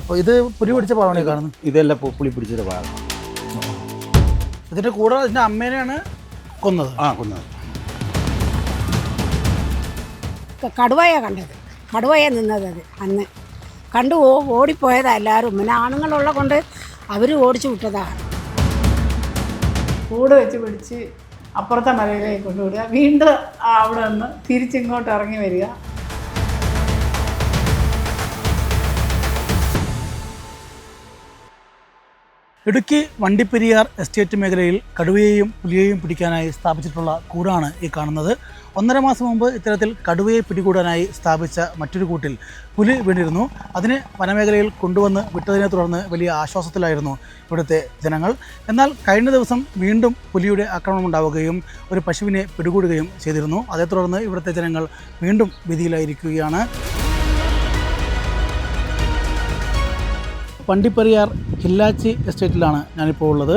അപ്പോൾ ഇത് പുലി പിടിച്ച ഭാഗമാണ് കാണുന്നത്. ഇതെല്ലാം പുലി പിടിച്ചൊരു ഭാഗം. ഇതിൻ്റെ കൂടെ ഇതിൻ്റെ അമ്മേനെയാണ് കൊന്നത്. കൊന്നത്. കടുവയാണ് കണ്ടത്, കടുവയാണ് നിന്നത്. അത് അന്ന് കണ്ടു ഓടിപ്പോയതാണ് എല്ലാവരും. പിന്നെ ആണുങ്ങളുള്ള കൊണ്ട് അവർ ഓടിച്ചു വിട്ടതാണ്. കൂട് വെച്ച് പിടിച്ച് അപ്പുറത്തെ മലയിലേക്ക് കൊണ്ടുവിടുക, വീണ്ടും അവിടെ നിന്ന് തിരിച്ചിങ്ങോട്ട് ഇറങ്ങി വരിക. ഇടുക്കി വണ്ടിപ്പെരിയാർ എസ്റ്റേറ്റ് മേഖലയിൽ കടുവയെയും പുലിയെയും പിടിക്കാനായി സ്ഥാപിച്ചിട്ടുള്ള കൂടാണ് ഈ കാണുന്നത്. 1.5 മാസം മുമ്പ് ഇത്തരത്തിൽ കടുവയെ പിടികൂടാനായി സ്ഥാപിച്ച മറ്റൊരു കൂട്ടിൽ പുലി വീണിരുന്നു. അതിനെ വനമേഖലയിൽ കൊണ്ടുവന്ന് വിട്ടതിനെ തുടർന്ന് വലിയ ആശ്വാസത്തിലായിരുന്നു ഇവിടുത്തെ ജനങ്ങൾ. എന്നാൽ കഴിഞ്ഞ ദിവസം വീണ്ടും പുലിയുടെ ആക്രമണം ഉണ്ടാവുകയും ഒരു പശുവിനെ പിടികൂടുകയും ചെയ്തിരുന്നു. അതേ തുടർന്ന് ഇവിടുത്തെ ജനങ്ങൾ വീണ്ടും ഭീതിയിലായിരിക്കുകയാണ്. വണ്ടിപ്പെരിയാർ ഹില്ലാച്ചി എസ്റ്റേറ്റിലാണ് ഞാനിപ്പോൾ ഉള്ളത്.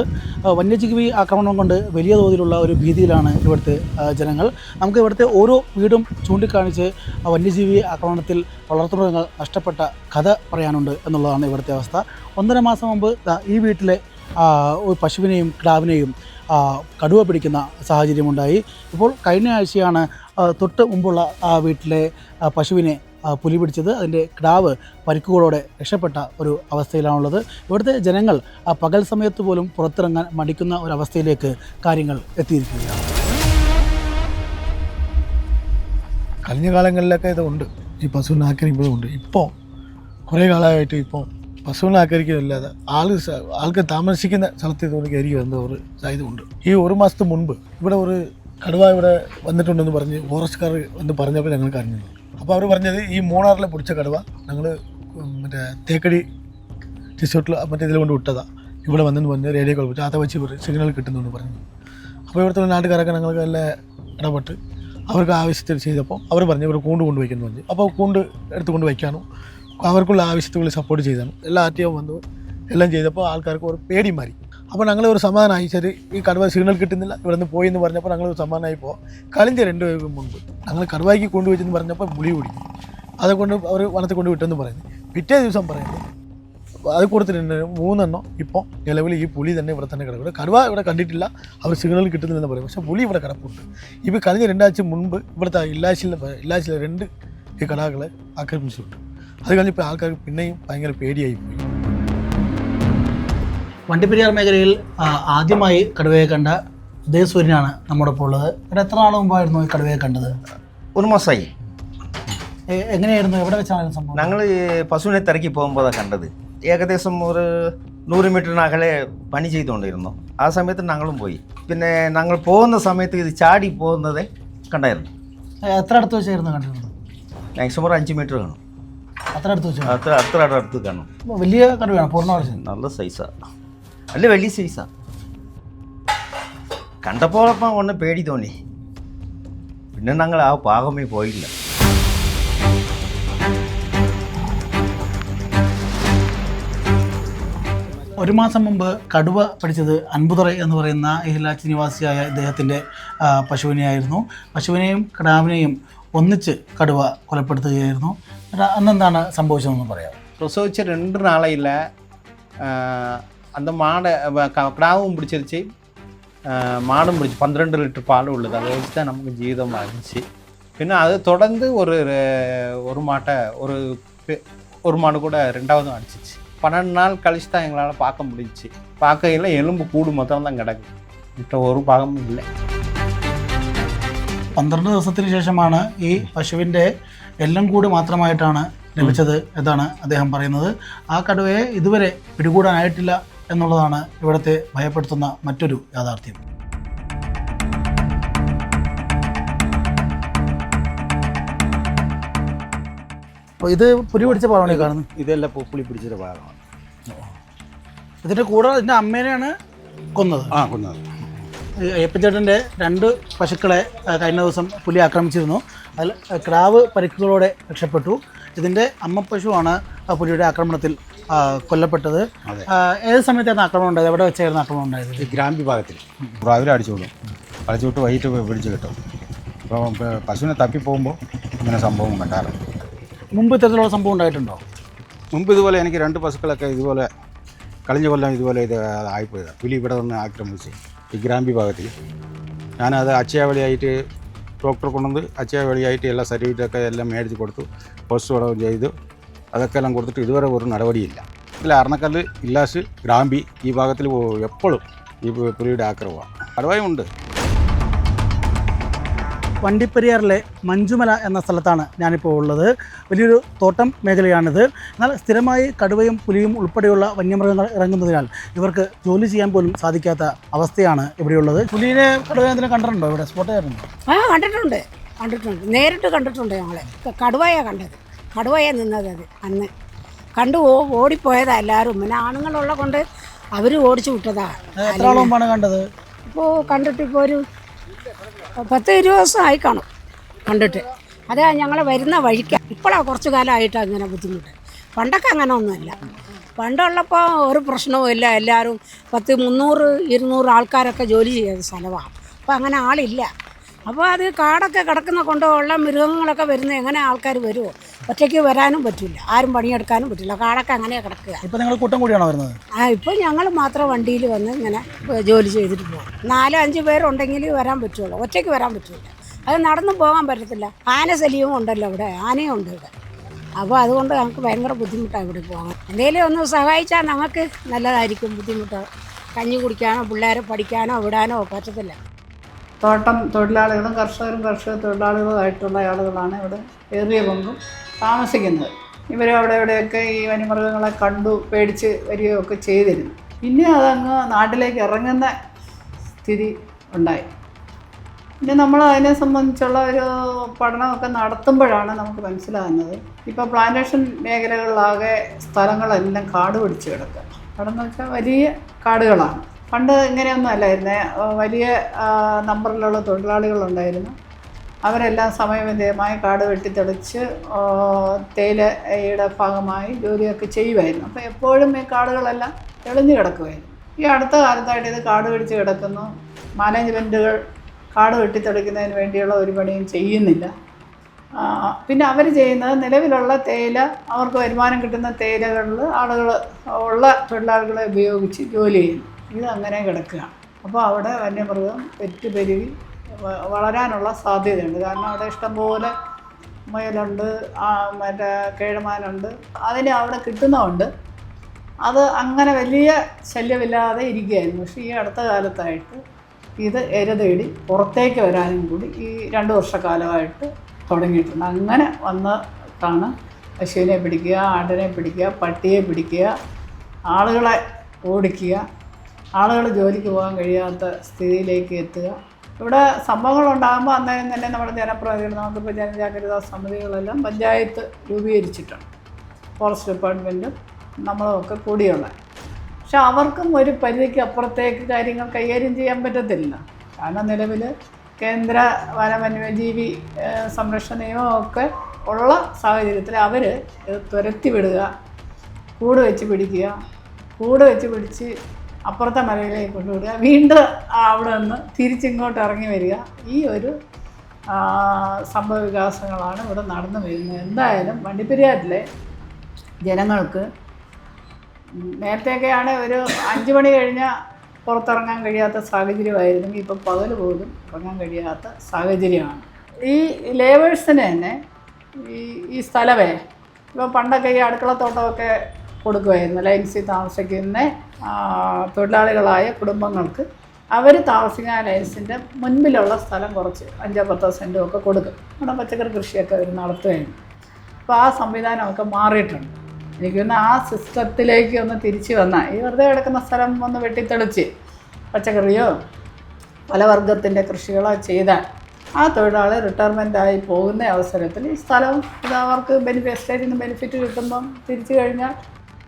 വന്യജീവി ആക്രമണം കൊണ്ട് വലിയ തോതിലുള്ള ഒരു ഭീതിയിലാണ് ഇവിടുത്തെ ജനങ്ങൾ. നമുക്ക് ഇവിടുത്തെ ഓരോ വീടും ചൂണ്ടിക്കാണിച്ച് വന്യജീവി ആക്രമണത്തിൽ വളർത്തുമൃഗങ്ങൾ നഷ്ടപ്പെട്ട കഥ പറയാനുണ്ട് എന്നുള്ളതാണ് ഇവിടുത്തെ അവസ്ഥ. 1.5 മാസം മുമ്പ് ഈ വീട്ടിലെ ഒരു പശുവിനെയും കിടാവിനെയും കടുവ പിടിക്കുന്ന സാഹചര്യമുണ്ടായി. ഇപ്പോൾ കഴിഞ്ഞ ആഴ്ചയാണ് തൊട്ട് മുമ്പുള്ള വീട്ടിലെ പശുവിനെ പുലി പിടിച്ചത്. അതിൻ്റെ കിടാവ് പരിക്കുകളോടെ രക്ഷപ്പെട്ട ഒരു അവസ്ഥയിലാണുള്ളത്. ഇവിടുത്തെ ജനങ്ങൾ പകൽ സമയത്ത് പോലും പുറത്തിറങ്ങാൻ മടിക്കുന്ന ഒരവസ്ഥയിലേക്ക് കാര്യങ്ങൾ എത്തിയിരിക്കുകയാണ്. കഴിഞ്ഞ കാലങ്ങളിലൊക്കെ ഇതുണ്ട്, ഈ പശുവിനെ ആക്രമിക്കുന്നതും ഉണ്ട്. ഇപ്പോൾ കുറേ കാലമായിട്ട് ഇപ്പോൾ പശുവിനെ ആക്രമിക്കുന്നില്ലാതെ ആൾക്ക് താമസിക്കുന്ന സ്ഥലത്ത് ഇതുകൊണ്ട് കയറി വരുന്ന ഒരു സാധ്യതയുണ്ട്. ഈ 1 മാസത്തിന് മുൻപ് ഇവിടെ ഒരു കടുവ ഇവിടെ വന്നിട്ടുണ്ടെന്ന് പറഞ്ഞ് ഫോറസ്റ്റുകാർ എന്ന് പറഞ്ഞപ്പോൾ ഞങ്ങൾക്ക് അറിഞ്ഞു. അപ്പോൾ അവർ പറഞ്ഞത് ഈ മൂന്നാറിലെ പിടിച്ച കടുവ ഞങ്ങൾ മറ്റേ തേക്കടി റിസോർട്ടിൽ മറ്റേ ഇതിൽ കൊണ്ട് വിട്ടതാണ്, ഇവിടെ വന്നെന്ന് പറഞ്ഞ് റേഡിയോ കോൾ വെച്ച് അത് വെച്ച് സിഗ്നൽ കിട്ടുന്നുണ്ട് പറഞ്ഞു. അപ്പോൾ ഇവിടുത്തെ നാട്ടുകാരൊക്കെ ഞങ്ങൾക്ക് നല്ല ഇടപെട്ട് അവർക്ക് ആവശ്യത്തിൽ ചെയ്തപ്പോൾ അവർ പറഞ്ഞു ഇവർ കൂണ്ട് കൊണ്ടുവയ്ക്കുന്നു പറഞ്ഞു. അപ്പോൾ കൂണ്ട് എടുത്തുകൊണ്ട് വയ്ക്കാനും അവർക്കുള്ള ആവശ്യത്തുകൾ സപ്പോർട്ട് ചെയ്താണ്. എല്ലാ ആർട്ടിയും വന്നു എല്ലാം ചെയ്തപ്പോൾ ആൾക്കാർക്ക് ഒരു പേടി മാറി. അപ്പോൾ ഞങ്ങൾ ഒരു സമാധാനമായി. ശരി, ഈ കടുവ സിഗ്നൽ കിട്ടുന്നില്ല, ഇവിടെ നിന്ന് പോയി എന്ന് പറഞ്ഞപ്പോൾ ഞങ്ങൾ ഒരു സമാധാനമായി പോകും. കളിഞ്ഞ 2 ദിവസം മുൻപ് ഞങ്ങൾ കടുവായ്ക്ക് കൊണ്ടുവച്ചെന്ന് പറഞ്ഞപ്പോൾ പുലി പിടിക്കും. അതുകൊണ്ട് അവർ വനത്തിൽ കൊണ്ട് വിട്ടെന്ന് പറയുന്നത്. പിറ്റേ ദിവസം പറയുന്നത് അത് കൊടുത്തിട്ടുണ്ട് 3 എണ്ണം. ഇപ്പോൾ നിലവിൽ ഈ പുലി തന്നെ ഇവിടെ തന്നെ കിടക്കുന്നത്. കടുവ ഇവിടെ കണ്ടിട്ടില്ല, അവർ സിഗ്നൽ കിട്ടുന്നില്ലെന്ന് പറയും. പക്ഷേ പുലി ഇവിടെ കിടപ്പുണ്ട്. ഇപ്പോൾ കഴിഞ്ഞ 2 ആഴ്ച മുൻപ് ഇവിടുത്തെ ഇല്ലാശിലെ 2 ഈ കടാകളെ ആക്രമിച്ചിട്ടുണ്ട്. അത് കഴിഞ്ഞപ്പോൾ ആൾക്കാർക്ക് പിന്നെയും ഭയങ്കര പേടിയായി പോയി. വണ്ടിപ്പെരിയാർ മേഖലയിൽ ആദ്യമായി കടുവയെ കണ്ട ഉദയസൂര്യനാണ് നമ്മോടൊപ്പം ഉള്ളത്. ഇവിടെ എത്ര നാൾ മുമ്പായിരുന്നു ഈ കടുവയെ കണ്ടത്? 1 മാസമായി. എങ്ങനെയായിരുന്നു, എവിടെ വെച്ചാണ് സംഭവം? ഞങ്ങൾ പശുവിനെ തിരക്കി പോകുമ്പോഴാണ് കണ്ടത്. ഏകദേശം ഒരു 100 മീറ്ററിന് അകലെ പണി ചെയ്തുകൊണ്ടിരുന്നു. ആ സമയത്ത് ഞങ്ങളും പോയി. പിന്നെ ഞങ്ങൾ പോകുന്ന സമയത്ത് ഇത് ചാടി പോകുന്നത് കണ്ടായിരുന്നു. എത്ര അടുത്ത് വെച്ചായിരുന്നു കണ്ടിരുന്നത്? മാക്സിമം ഒരു 5 മീറ്റർ കാണും. അത്ര അടുത്ത് വെച്ചു? അത്ര അടുത്ത് കാണും. വലിയ കടുവയാണ്, പൂർണ്ണ നല്ല സൈസാണ്, നല്ല വലിയ സൈസാണ്. കണ്ടപ്പോഴപ്പം ഒന്ന് പേടി തോന്നി. പിന്നെ ഞങ്ങൾ ആ ഭാഗമേ പോയില്ല. ഒരു മാസം മുമ്പ് കടുവ പിടിച്ചത് അൻപുതറ എന്ന് പറയുന്ന ഈ ഹില്ലാച്ചി നിവാസിയായ ഇദ്ദേഹത്തിൻ്റെ പശുവിനെയായിരുന്നു. പശുവിനെയും കിടാവിനെയും ഒന്നിച്ച് കടുവ കൊലപ്പെടുത്തുകയായിരുന്നു. അന്നെന്താണ് സംഭവിച്ചതെന്ന് പറയാം. പ്രസവിച്ച് 2 நாளே இல்லை. அந்த மாடை கிடாவும் பிடிச்சிருச்சு, மாடும் பிடிச்சி 12 லிட்டர் பால் உள்ளது. அதை வச்சு தான் நமக்கு ஜீவிதமாக இருந்துச்சு. பின்ன அது தொடர்ந்து ஒரு மாட்டை ஒரு மாடு கூட 2வதும் அடிச்சிச்சு. 12 நாள் கழிச்சு தான் எங்களால் பார்க்க முடிஞ்சிச்சு. பார்க்கையில் எலும்பு கூடு மொத்தம் தான் கிடக்கு, மற்ற ஒரு ഭാഗமுം ഇല്ല. 12 ദിവസത്തിന് ശേഷമാണ് ഈ പശുവിൻ്റെ എല്ലാം കൂടി മാത്രമായിട്ടാണ് ലഭിച്ചത് എന്നാണ് അദ്ദേഹം പറയുന്നത്. ആ കടുവയെ ഇതുവരെ പിടികൂടാനായിട്ടില്ല എന്നുള്ളതാണ് ഇവിടുത്തെ ഭയപ്പെടുത്തുന്ന മറ്റൊരു യാഥാർത്ഥ്യം. അപ്പോൾ ഇത് പുലി പിടിച്ച ഭാഗമാണ് കാണുന്നത്. ഇതെല്ലാം പുലി പിടിച്ചൊരു ഭാഗമാണ്. ഇതിൻ്റെ കൂടെ ഇതിൻ്റെ അമ്മേനെയാണ് കൊന്നത്. കൊന്നത്. അയ്യപ്പച്ചേട്ടൻ്റെ 2 പശുക്കളെ കഴിഞ്ഞ ദിവസം പുലി ആക്രമിച്ചിരുന്നു. അതിൽ കിടാവ് പരിക്കുകളോടെ രക്ഷപ്പെട്ടു. ഇതിൻ്റെ അമ്മ പശുവാണ് പുലിയുടെ ആക്രമണത്തിൽ കൊല്ലപ്പെട്ടത്. ഏത് സമയത്തായിരുന്നു ആക്രമണം ഉണ്ടായത്? എവിടെ വെച്ചായിരുന്നു ആക്രമണം ഉണ്ടായത്? ഈ ഗ്രാം വിഭാഗത്തിൽ രാവിലെ അടിച്ചുവിടും, അടിച്ചുവിട്ട് വൈകിട്ട് പിടിച്ച് കിട്ടും. അപ്പോൾ പശുവിനെ തപ്പി പോകുമ്പോൾ ഇങ്ങനെ സംഭവം കണ്ടാറ്. മുമ്പ് ഇത്തരത്തിലുള്ള സംഭവം ഉണ്ടായിട്ടുണ്ടോ? മുമ്പ് ഇതുപോലെ എനിക്ക് 2 പശുക്കളൊക്കെ ഇതുപോലെ കഴിഞ്ഞ കൊല്ലം ഇതുപോലെ ഇത് ആയിപ്പോയത്. പുലി ഇവിടെ നിന്ന് ആക്രമിച്ച് ഈ ഗ്രാമ്പി ഭാഗത്തിൽ. ഞാനത് അക്ഷയ വഴിയായിട്ട് ഡോക്ടറെ കൊണ്ടുവന്ന് അക്ഷയ വഴിയായിട്ട് എല്ലാ സർട്ടിഫിക്കറ്റൊക്കെ എല്ലാം മേടിച്ച് കൊടുത്തു, പോസ്റ്റ് കൊടുക്കുകയും ചെയ്തു. അതൊക്കെ എല്ലാം കൊടുത്തിട്ട് ഇതുവരെ ഒരു നടപടിയില്ല. ഇതിൽ അർണക്കല്ല്, ഇല്ലാസ്, ഗ്രാമ്പി ഈ ഭാഗത്തിൽ എപ്പോഴും ഈ പുലിയുടെ ആക്രമണമാണ്. കടുവയുണ്ട്. വണ്ടിപ്പെരിയാറിലെ മഞ്ചുമല എന്ന സ്ഥലത്താണ് ഞാനിപ്പോൾ ഉള്ളത്. വലിയൊരു തോട്ടം മേഖലയാണിത്. എന്നാൽ സ്ഥിരമായി കടുവയും പുലിയും ഉൾപ്പെടെയുള്ള വന്യമൃഗങ്ങൾ ഇറങ്ങുന്നതിനാൽ ഇവർക്ക് ജോലി ചെയ്യാൻ പോലും സാധിക്കാത്ത അവസ്ഥയാണ് ഇവിടെയുള്ളത്. പുലിനെ കടുവ എന്തിനും കണ്ടിട്ടുണ്ടോ? ഇവിടെ സ്പോട്ട് ചെയ്യാറുണ്ടോ? കണ്ടിട്ടുണ്ട്. നേരിട്ട് കണ്ടിട്ടുണ്ട്. ഞങ്ങൾ കടുവയാണ് കണ്ടത്. കടുവയാണ് നിന്നത് അത് അന്ന്. കണ്ടു ഓടിപ്പോയതാ എല്ലാവരും. പിന്നെ ആണുങ്ങളുള്ള കൊണ്ട് അവർ ഓടിച്ചു വിട്ടതാ. എത്ര ആൾ മുമ്പാണ് കണ്ടത്? ഇപ്പോൾ കണ്ടിട്ട് ഇപ്പോൾ ഒരു 10-20 ദിവസമായി കാണും കണ്ടിട്ട്. അത് ഞങ്ങൾ വരുന്ന വഴിക്ക് ഇപ്പോഴാണ് കുറച്ച് കാലമായിട്ട് അങ്ങനെ ബുദ്ധിമുട്ട്. പണ്ടൊക്കെ അങ്ങനെ ഒന്നുമില്ല. പണ്ടുള്ളപ്പോൾ ഒരു പ്രശ്നവും ഇല്ല. എല്ലാവരും 100-300-200 ആൾക്കാരൊക്കെ ജോലി ചെയ്യുന്ന സ്ഥലമാണ്. അപ്പോൾ അങ്ങനെ ആളില്ല. അപ്പോൾ അത് കാടൊക്കെ കിടക്കുന്ന കൊണ്ടുള്ള മൃഗങ്ങളൊക്കെ വരുന്ന എങ്ങനെ ആൾക്കാർ വരുമോ? ഒറ്റയ്ക്ക് വരാനും പറ്റില്ല, ആരും പണിയെടുക്കാനും പറ്റില്ല. കാടൊക്കെ അങ്ങനെ കിടക്കുക. ഇപ്പോൾ നിങ്ങൾ കൂട്ടം കൂടിയാണോ വരുന്നത്? ഇപ്പോൾ ഞങ്ങൾ മാത്രം വണ്ടിയിൽ വന്ന് ഇങ്ങനെ ജോലി ചെയ്തിട്ട് പോകും. 4-5 പേരുണ്ടെങ്കിൽ വരാൻ പറ്റുള്ളൂ, ഒറ്റയ്ക്ക് വരാൻ പറ്റില്ല. അത് നടന്നു പോകാൻ പറ്റത്തില്ല. ആനശല്യവും ഉണ്ടല്ലോ ഇവിടെ, ആനയും ഉണ്ട് ഇവിടെ. അപ്പോൾ അതുകൊണ്ട് ഞങ്ങൾക്ക് ഭയങ്കര ബുദ്ധിമുട്ടാണ് ഇവിടെ പോകാൻ. എന്തെങ്കിലും ഒന്ന് സഹായിച്ചാൽ ഞങ്ങൾക്ക് നല്ലതായിരിക്കും. ബുദ്ധിമുട്ട് കഞ്ഞി കുടിക്കാനോ പിള്ളേരെ പഠിക്കാനോ വിടാനോ പറ്റത്തില്ല. തോട്ടം തൊഴിലാളികളും കർഷക തൊഴിലാളികളുമായിട്ടുള്ള ആളുകളാണ് ഇവിടെ ഏറിയ പങ്കും താമസിക്കുന്നത്. ഇവർ അവിടെ ഇവിടെയൊക്കെ ഈ വന്യമൃഗങ്ങളെ കണ്ടു പേടിച്ച് വരികയൊക്കെ ചെയ്തിരുന്നു. പിന്നെ അതങ്ങ് നാട്ടിലേക്ക് ഇറങ്ങുന്ന സ്ഥിതി ഉണ്ടായി. പിന്നെ നമ്മൾ അതിനെ സംബന്ധിച്ചുള്ള ഒരു പഠനമൊക്കെ നടത്തുമ്പോഴാണ് നമുക്ക് മനസ്സിലാകുന്നത്, ഇപ്പോൾ പ്ലാന്റേഷൻ മേഖലകളിലാകെ സ്ഥലങ്ങളെല്ലാം കാട് പിടിച്ച് കിടക്കുക. കാടെന്ന് വെച്ചാൽ വലിയ കാടുകളാണ്. പണ്ട് ഇങ്ങനെയൊന്നും അല്ലായിരുന്നേ. വലിയ നമ്പറിലുള്ള തൊഴിലാളികളുണ്ടായിരുന്നു. അവരെല്ലാം സമയബന്ധിതമായി കാട് വെട്ടിത്തെളിച്ച് തേയിലയുടെ ഭാഗമായി ജോലിയൊക്കെ ചെയ്യുമായിരുന്നു. അപ്പോൾ എപ്പോഴും ഈ കാടുകളെല്ലാം തെളിഞ്ഞു കിടക്കുമായിരുന്നു. ഈ അടുത്ത കാലത്തായിട്ട് ഇത് കാട് പിടിച്ച് കിടക്കുന്നു. മാനേജ്മെൻറ്റുകൾ കാട് വെട്ടിത്തെളിക്കുന്നതിന് വേണ്ടിയുള്ള ഒരു പണിയും ചെയ്യുന്നില്ല. പിന്നെ അവർ ചെയ്യുന്നത് നിലവിലുള്ള തേയില, അവർക്ക് വരുമാനം കിട്ടുന്ന തേയിലകളിൽ ആളുകൾ ഉള്ള തൊഴിലാളികളെ ഉപയോഗിച്ച് ജോലി ചെയ്യുന്നു. ഇത് അങ്ങനെ കിടക്കുകയാണ്. അപ്പോൾ അവിടെ വന്യമൃഗം പെരുകി വളരാനുള്ള സാധ്യതയുണ്ട്. കാരണം അവിടെ ഇഷ്ടംപോലെ മുയലുണ്ട്, മറ്റേ കേഴമാനുണ്ട്. അതിന് അവിടെ കിട്ടുന്നതുകൊണ്ട് അത് അങ്ങനെ വലിയ ശല്യമില്ലാതെ ഇരിക്കുകയായിരുന്നു. പക്ഷേ ഈ അടുത്ത കാലത്തായിട്ട് ഇത് ഇരതേടി പുറത്തേക്ക് വരാനും കൂടി ഈ 2 വർഷക്കാലമായിട്ട് തുടങ്ങിയിട്ടുണ്ട്. അങ്ങനെ വന്നിട്ടാണ് പശുവിനെ പിടിക്കുക, ആടിനെ പിടിക്കുക, പട്ടിയെ പിടിക്കുക, ആളുകളെ ഓടിക്കുക, ആളുകൾ ജോലിക്ക് പോകാൻ കഴിയാത്ത സ്ഥിതിയിലേക്ക് എത്തുക. ഇവിടെ സംഭവങ്ങളുണ്ടാകുമ്പോൾ അന്നേരം തന്നെ നമ്മുടെ ജനപ്രതിനിധികൾ, നമുക്കിപ്പോൾ ജനജാഗ്രതാ സമിതികളെല്ലാം പഞ്ചായത്ത് രൂപീകരിച്ചിട്ടുണ്ട്. ഫോറസ്റ്റ് ഡിപ്പാർട്ട്മെൻറ്റും നമ്മളുമൊക്കെ കൂടിയുള്ള. പക്ഷെ അവർക്കും ഒരു പരിധിക്ക് അപ്പുറത്തേക്ക് കാര്യങ്ങൾ കൈകാര്യം ചെയ്യാൻ പറ്റത്തില്ല. കാരണം നിലവിൽ കേന്ദ്ര വന്യജീവി സംരക്ഷണ നിയമമൊക്കെ ഉള്ള സാഹചര്യത്തിൽ അവർ തുരത്തി വിടുക, കൂട് വെച്ച് പിടിച്ച് അപ്പുറത്തെ മലയിലേക്ക് കൊണ്ടുവിടുക, വീണ്ടും അവിടെ നിന്ന് തിരിച്ചിങ്ങോട്ട് ഇറങ്ങി വരിക. ഈ ഒരു സംഭവ വികാസങ്ങളാണ് ഇവിടെ നടന്നു വരുന്നത്. എന്തായാലും വണ്ടിപ്പെരിയാറിലെ ജനങ്ങൾക്ക് നേരത്തെയൊക്കെയാണ് ഒരു 5 മണി കഴിഞ്ഞാൽ പുറത്തിറങ്ങാൻ കഴിയാത്ത സാഹചര്യമായിരുന്നെങ്കിൽ ഇപ്പോൾ പകൽ പോലും ഇറങ്ങാൻ കഴിയാത്ത സാഹചര്യമാണ്. ഈ ലേബേഴ്സിന് തന്നെ ഈ സ്ഥലമേ ഇപ്പോൾ പണ്ടൊക്കെ ഈ അടുക്കളത്തോട്ടമൊക്കെ കൊടുക്കുമായിരുന്നു. ലൈൻസിൽ താമസിക്കുന്ന തൊഴിലാളികളായ കുടുംബങ്ങൾക്ക് അവർ താമസിക്കുന്ന ലൈൻസിൻ്റെ മുൻപിലുള്ള സ്ഥലം കുറച്ച് 5-10 സെൻറ്റും ഒക്കെ കൊടുക്കും. അവിടെ പച്ചക്കറി കൃഷിയൊക്കെ അവർ നടത്തുകയായിരുന്നു. അപ്പോൾ ആ സംവിധാനമൊക്കെ മാറിയിട്ടുണ്ട്. എനിക്കൊന്ന് ആ സിസ്റ്റത്തിലേക്ക് ഒന്ന് തിരിച്ചു വന്നാൽ ഈ വെറുതെ കിടക്കുന്ന സ്ഥലം ഒന്ന് വെട്ടിത്തെളിച്ച് പച്ചക്കറിയോ പലവർഗത്തിൻ്റെ കൃഷികളോ ചെയ്താൽ ആ തൊഴിലാളി റിട്ടയർമെൻറ്റായി പോകുന്ന അവസരത്തിൽ ഈ സ്ഥലവും ഇത് അവർക്ക് എസ്റ്റേറ്റിൽ നിന്ന് ബെനിഫിറ്റ് കിട്ടുമ്പം തിരിച്ചു കഴിഞ്ഞാൽ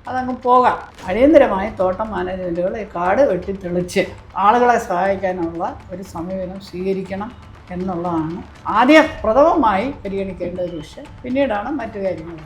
അതങ്ങ് പോകാം. അടിയന്തരമായി തോട്ടം മാനേജ്മെൻറ്റുകൾ ഈ കാട് വെട്ടിത്തെളിച്ച് ആളുകളെ സഹായിക്കാനുള്ള ഒരു സമീപനം സ്വീകരിക്കണം എന്നുള്ളതാണ് ആദ്യം പ്രഥമമായി പരിഗണിക്കേണ്ട ഒരു വിഷയം. പിന്നീടാണ് മറ്റു കാര്യങ്ങൾ.